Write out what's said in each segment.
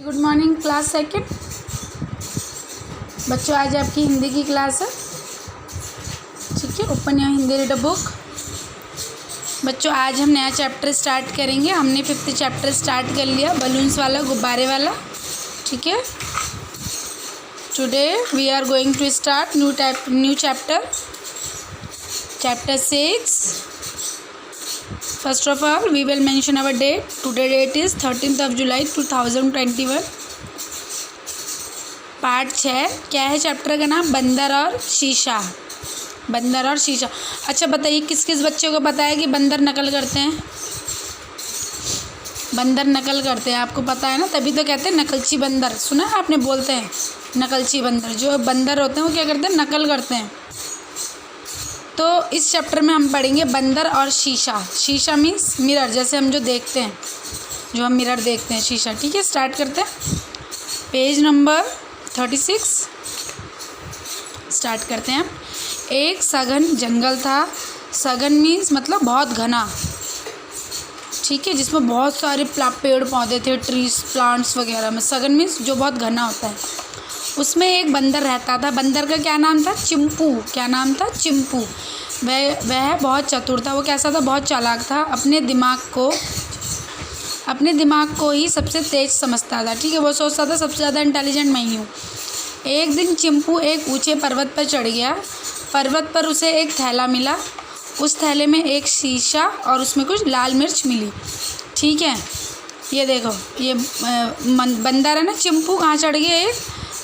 Good morning class second. बच्चों आज आपकी हिंदी की क्लास है, ठीक है। Open your Hindi reader book. बच्चों आज हम नया चैप्टर स्टार्ट करेंगे। हमने 5th चैप्टर स्टार्ट कर लिया, बलून्स वाला, गुब्बारे वाला, ठीक है। Today we are going to start new chapter 6। First of all, we will mention our date. Today date is 13th of July 2021. Part 6 क्या है चैप्टर का नाम? बंदर और शीशा। बंदर और शीशा। अच्छा बताइए किस किस बच्चों को पता है कि बंदर नकल करते हैं? बंदर नकल करते हैं, आपको पता है ना, तभी तो कहते हैं नकलची बंदर। सुना है आपने? बोलते हैं नकलची बंदर। जो बंदर होते हैं वो क्या करते हैं? नकल करते हैं। तो इस चैप्टर में हम पढ़ेंगे बंदर और शीशा। शीशा मीन्स मिरर, जैसे हम जो देखते हैं, जो हम मिरर देखते हैं, शीशा, ठीक है। स्टार्ट करते हैं, पेज नंबर 36 स्टार्ट करते हैं। एक सघन जंगल था। सघन मीन्स मतलब बहुत घना, ठीक है, जिसमें बहुत सारे पेड़ पौधे थे, ट्रीज, प्लांट्स वगैरह में। सघन मीन्स जो बहुत घना होता है। उसमें एक बंदर रहता था। बंदर का क्या नाम था? चिंपू। क्या नाम था? चिंपू। वह बहुत चतुर था। वो कैसा था? बहुत चालाक था। अपने दिमाग को ही सबसे तेज समझता था, ठीक है। वो सोचता था सबसे ज़्यादा इंटेलिजेंट मैं ही हूँ। एक दिन चिंपू एक ऊंचे पर्वत पर चढ़ गया। पर्वत पर उसे एक थैला मिला। उस थैले में एक शीशा और उसमें कुछ लाल मिर्च मिली, ठीक है। ये देखो, ये बंदर है ना, चिंपू कहाँ चढ़ गया? एक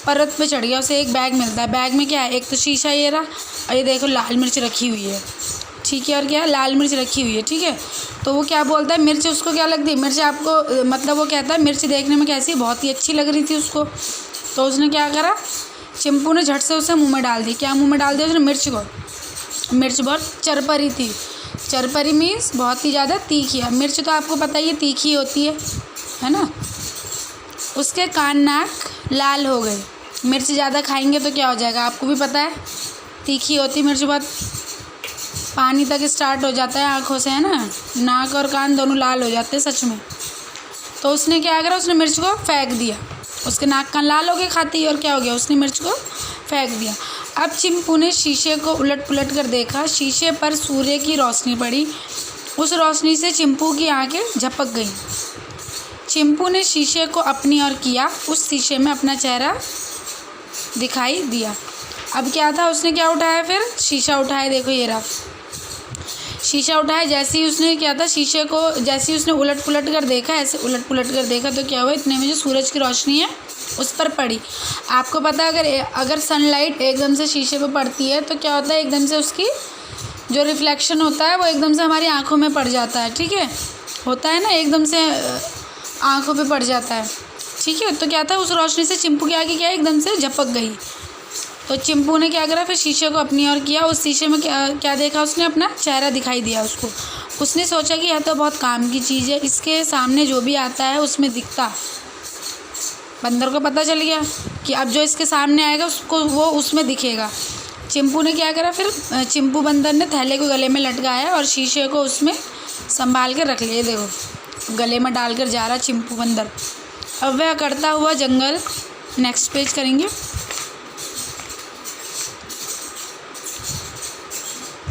पर्वत पे चढ़ गया। उसे एक बैग मिलता है। बैग में क्या है? एक तो शीशा ये रहा, और ये देखो लाल मिर्च रखी हुई है, ठीक है। और क्या है? लाल मिर्च रखी हुई है, ठीक है। तो वो क्या बोलता है? मिर्च उसको क्या लगती है? मिर्च आपको मतलब वो कहता है मिर्च देखने में कैसी? बहुत ही अच्छी लग रही थी उसको। तो उसने क्या करा? चिंपू ने झट से उसे मुँह में डाल दी। क्या मुँह में डाल दिया उसने? मिर्च को। मिर्च बहुत चरपरी थी। चरपरी मीन्स बहुत ही ज़्यादा तीखी है। मिर्च तो आपको पता ही है तीखी होती है ना। उसके कान नाक लाल हो गए। मिर्च ज़्यादा खाएंगे तो क्या हो जाएगा? आपको भी पता है तीखी होती मिर्च, बहुत पानी तक स्टार्ट हो जाता है आँखों से, है ना। नाक और कान दोनों लाल हो जाते हैं सच में। तो उसने क्या करा? उसने मिर्च को फेंक दिया। उसके नाक कान लाल हो गए खाते ही, और क्या हो गया? उसने मिर्च को फेंक दिया। अब चिंपू ने शीशे को उलट पुलट कर देखा। शीशे पर सूर्य की रोशनी पड़ी। उस रोशनी से चिंपू की आँखें झपक गईं। चिंपू ने शीशे को अपनी ओर किया। उस शीशे में अपना चेहरा दिखाई दिया। अब क्या था? उसने क्या उठाया? फिर शीशा उठाया। देखो ये रहा शीशा उठाया। जैसे ही उसने क्या था, शीशे को जैसे ही उसने उलट पुलट कर देखा, ऐसे उलट पुलट कर देखा, तो क्या हुआ? इतने में जो सूरज की रोशनी है उस पर पड़ी। आपको पता है अगर सनलाइट एकदम से शीशे पर पड़ती है तो क्या होता है? एकदम से उसकी जो रिफ्लेक्शन होता है वो एकदम से हमारी आँखों में पड़ जाता है, ठीक है। होता है ना, एकदम से आँखों पे पड़ जाता है, ठीक है। तो क्या था? उस रोशनी से चिंपू के आगे क्या एकदम से झपक गई। तो चिंपू ने क्या करा? फिर शीशे को अपनी ओर किया। उस शीशे में क्या देखा उसने? अपना चेहरा दिखाई दिया उसको। उसने सोचा कि यह तो बहुत काम की चीज़ है, इसके सामने जो भी आता है उसमें दिखता। बंदर को पता चल गया कि अब जो इसके सामने आएगा उसको वो उसमें दिखेगा। चिंपू ने क्या करा? फिर चिंपू बंदर ने थैले को गले में लटकाया और शीशे को उसमें संभाल कर रख लिया। देखो गले में डालकर जा रहा चिंपू बंदर। अब वह करता हुआ जंगल, नेक्स्ट पेज करेंगे।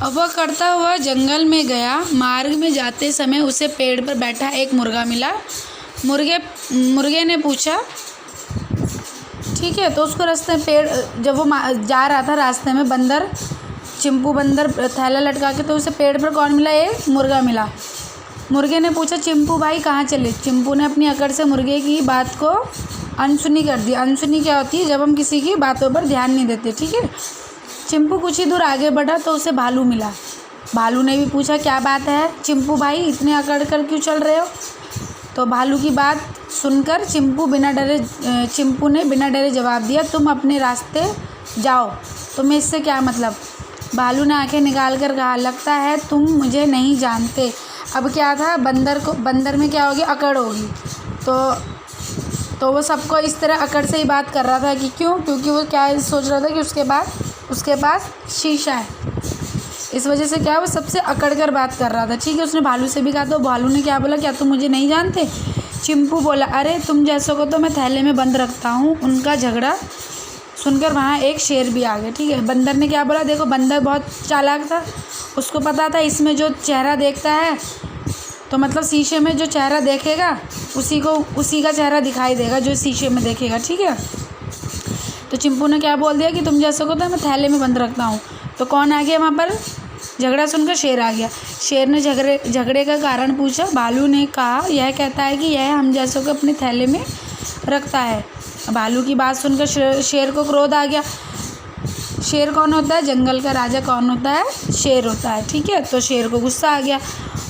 अब वह करता हुआ जंगल में गया। मार्ग में जाते समय उसे पेड़ पर बैठा एक मुर्गा मिला। मुर्गे ने पूछा, ठीक है। तो उसको रास्ते में जब वो जा रहा था रास्ते में, चिंपू बंदर थैला लटका के, तो उसे पेड़ पर कौन मिला? एक मुर्गा मिला। मुर्गे ने पूछा, चिंपू भाई कहाँ चले? चिंपू ने अपनी अकड़ से मुर्गे की बात को अनसुनी कर दी। अनसुनी क्या होती है? जब हम किसी की बातों पर ध्यान नहीं देते, ठीक है। चिंपू कुछ ही दूर आगे बढ़ा तो उसे भालू मिला। भालू ने भी पूछा, क्या बात है चिंपू भाई, इतने अकड़ कर क्यों चल रहे हो? तो भालू की बात सुनकर चिंपू ने बिना डरे जवाब दिया, तुम अपने रास्ते जाओ, तुम्हें इससे क्या मतलब? भालू ने आंखें निकाल कर कहा, लगता है तुम मुझे नहीं जानते। अब क्या था? बंदर में क्या होगी? अकड़ होगी। तो वो सबको इस तरह अकड़ से ही बात कर रहा था कि क्यों? क्योंकि वो क्या सोच रहा था कि उसके पास शीशा है। इस वजह से क्या, वो सबसे अकड़ कर बात कर रहा था, ठीक है। उसने भालू से भी कहा, तो भालू ने क्या बोला? क्या तुम मुझे नहीं जानते? चिंपू बोला, अरे तुम जैसों को तो मैं थैले में बंद रखता हूँ। उनका झगड़ा सुनकर वहाँ एक शेर भी आ गया। ठीक है, बंदर ने क्या बोला, देखो बंदर बहुत चालाक था, उसको पता था इसमें जो चेहरा देखता है तो मतलब शीशे में जो चेहरा देखेगा उसी का चेहरा दिखाई देगा जो शीशे में देखेगा। ठीक है, तो चिंपू ने क्या बोल दिया कि तुम जैसों को तो मैं थैले में बंद रखता हूँ। तो कौन आ गया वहाँ पर, झगड़ा सुनकर शेर आ गया। शेर ने झगड़े का कारण पूछा। भालू ने कहा, यह कहता है कि यह हम जैसों को अपने थैले में रखता है। भालू की बात सुनकर शेर को क्रोध आ गया। शेर कौन होता है, जंगल का राजा कौन होता है, शेर होता है। ठीक है, तो शेर को गुस्सा आ गया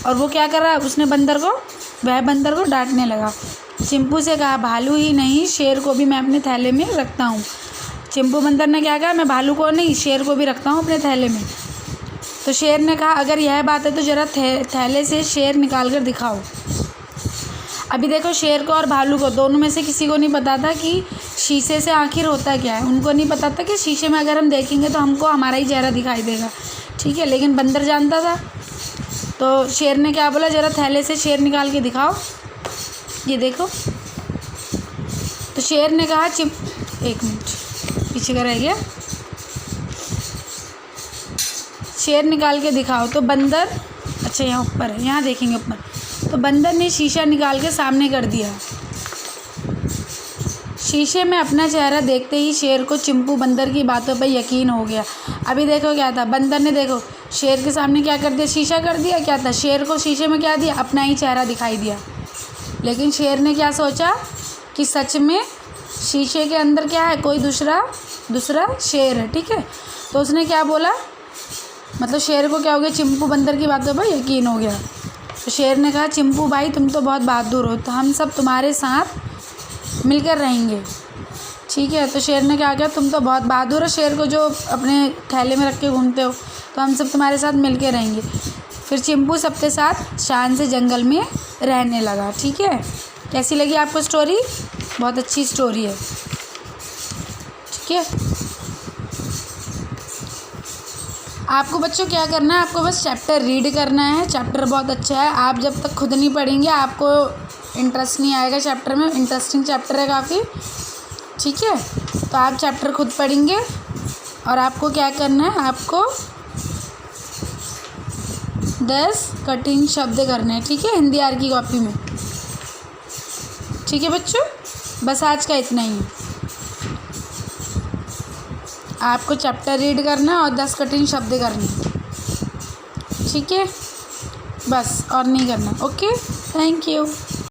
और वो क्या कर रहा है, उसने वह बंदर को डांटने लगा। चिंपू से कहा, भालू ही नहीं शेर को भी मैं अपने थैले में रखता हूँ। चिंपू बंदर ने क्या कहा, मैं भालू को नहीं शेर को भी रखता हूँ अपने थैले में। तो शेर ने कहा, अगर यह बात है तो ज़रा थैले से शेर निकाल कर दिखाओ। अभी देखो, शेर को और भालू को दोनों में से किसी को नहीं पता था कि शीशे से आखिर होता क्या है। उनको नहीं पता था कि शीशे में अगर हम देखेंगे तो हमको हमारा ही चेहरा दिखाई देगा। ठीक है, लेकिन बंदर जानता था। तो शेर ने क्या बोला, ज़रा थैले से शेर निकाल के दिखाओ, ये देखो। तो शेर ने कहा, एक मिनट पीछे का रह गया, शेर निकाल के दिखाओ। तो बंदर, अच्छा यहाँ ऊपर है, यहाँ देखेंगे ऊपर। तो बंदर ने शीशा निकाल के सामने कर दिया। शीशे में अपना चेहरा देखते ही शेर को चिंपू बंदर की बातों पर यकीन हो गया। अभी देखो क्या था, बंदर ने देखो शेर के सामने क्या कर दिया, शीशा कर दिया। क्या था, शेर को शीशे में क्या दिया, अपना ही चेहरा दिखाई दिया। लेकिन शेर ने क्या सोचा कि सच में शीशे के अंदर क्या है, कोई दूसरा शेर है। ठीक है, तो उसने क्या बोला, मतलब शेर को क्या हो गया, चिंपू बंदर की बातों पर यकीन हो गया। तो शेर ने कहा, चिंपू भाई तुम तो बहुत बहादुर हो, तो हम सब तुम्हारे साथ मिलकर रहेंगे। ठीक है, तो शेर ने क्या किया, तुम तो बहुत बहादुर हो, शेर को जो अपने थैले में रख के घूमते हो, तो हम सब तुम्हारे साथ मिल के रहेंगे। फिर चिंपू सबके साथ शान से जंगल में रहने लगा। ठीक है, कैसी लगी आपको स्टोरी, बहुत अच्छी स्टोरी है। ठीक है, आपको बच्चों क्या करना है, आपको बस चैप्टर रीड करना है। चैप्टर बहुत अच्छा है, आप जब तक खुद नहीं पढ़ेंगे आपको इंटरेस्ट नहीं आएगा चैप्टर में। इंटरेस्टिंग चैप्टर है काफ़ी। ठीक है, तो आप चैप्टर खुद पढ़ेंगे और आपको क्या करना है, आपको 10 कठिन शब्द करने हैं। ठीक है, हिंदी आर की कॉपी में। ठीक है बच्चों, बस आज का इतना ही है। आपको चैप्टर रीड करना और 10 कठिन शब्द करने। ठीक है, बस और नहीं करना। Okay, thank you.